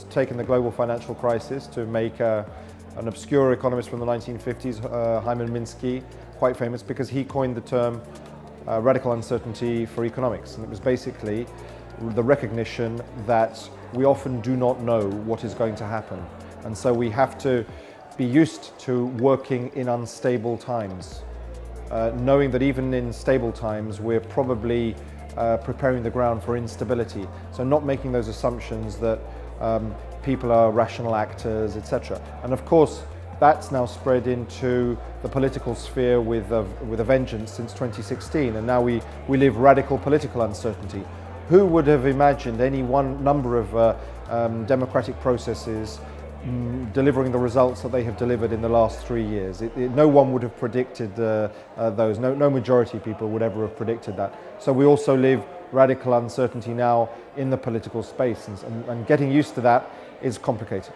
taken the global financial crisis to make an obscure economist from the 1950s, Hyman Minsky, quite famous because he coined the term radical uncertainty for economics. And it was basically the recognition that we often do not know what is going to happen. And so we have to be used to working in unstable times, knowing that even in stable times we're probably preparing the ground for instability. So not making those assumptions that people are rational actors, etc. And of course, that's now spread into the political sphere with a vengeance since 2016, and now we live radical political uncertainty. Who would have imagined any one number of democratic processes delivering the results that they have delivered in the last 3 years? No one would have predicted those. No majority of people would ever have predicted that. So we also live radical uncertainty now in the political space, and getting used to that is complicated.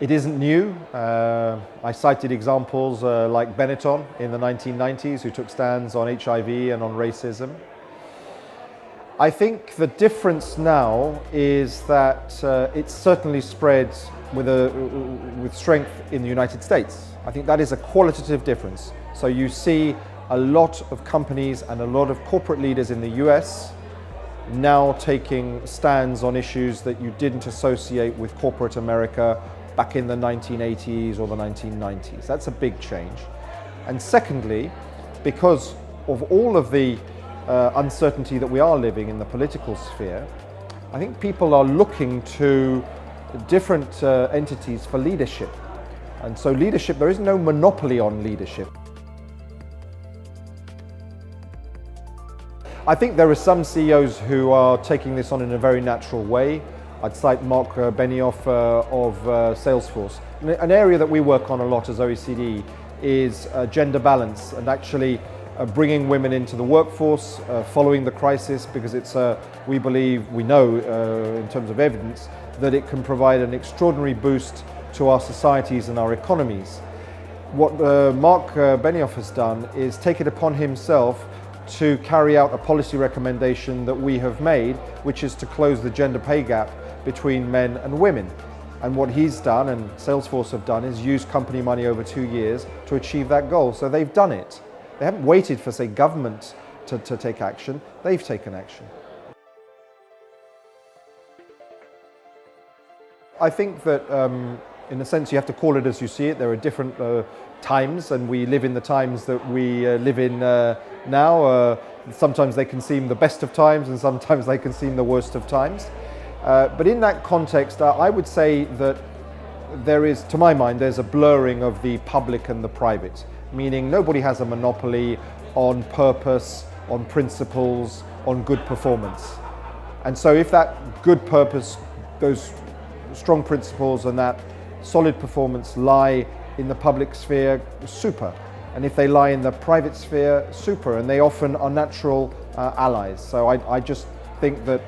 It isn't new. I cited examples like Benetton in the 1990s, who took stands on HIV and on racism. I think the difference now is that it's certainly spread with strength in the United States. I think that is a qualitative difference. So you see a lot of companies and a lot of corporate leaders in the US now taking stands on issues that you didn't associate with corporate America back in the 1980s or the 1990s. That's a big change. And secondly, because of all of the uncertainty that we are living in the political sphere, I think people are looking to different entities for leadership. And so leadership, there is no monopoly on leadership. I think there are some CEOs who are taking this on in a very natural way. I'd cite Mark Benioff of Salesforce. An area that we work on a lot as OECD is gender balance, and actually bringing women into the workforce following the crisis, because it's we know in terms of evidence that it can provide an extraordinary boost to our societies and our economies. What Mark Benioff has done is take it upon himself to carry out a policy recommendation that we have made, which is to close the gender pay gap between men and women. And what he's done, and Salesforce have done, is use company money over 2 years to achieve that goal. So they've done it. They haven't waited for, say, government to take action. They've taken action. I think that in a sense you have to call it as you see it. There are different times, and we live in the times that we live in now. Sometimes they can seem the best of times, and sometimes they can seem the worst of times. But in that context, I would say that there is, to my mind, there's a blurring of the public and the private, meaning nobody has a monopoly on purpose, on principles, on good performance. And so if that good purpose, those strong principles and that solid performance lie in the public sphere, super. And if they lie in the private sphere, super. And they often are natural allies. So I just think that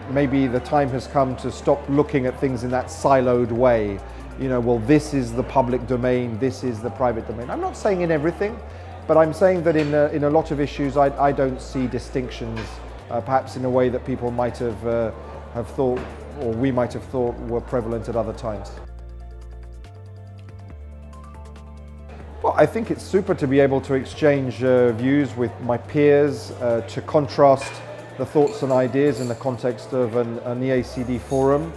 maybe the time has come to stop looking at things in that siloed way. You know, well, this is the public domain, this is the private domain. I'm not saying in everything, but I'm saying that in a lot of issues, I don't see distinctions, perhaps in a way that people might have thought, or we might have thought were prevalent at other times. Well, I think it's super to be able to exchange views with my peers, to contrast the thoughts and ideas in the context of an EACD forum.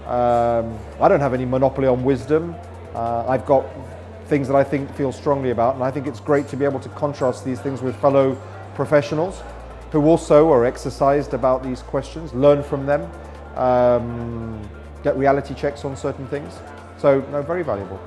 I don't have any monopoly on wisdom. I've got things that I feel strongly about, and I think it's great to be able to contrast these things with fellow professionals who also are exercised about these questions, learn from them, get reality checks on certain things. So, no, very valuable.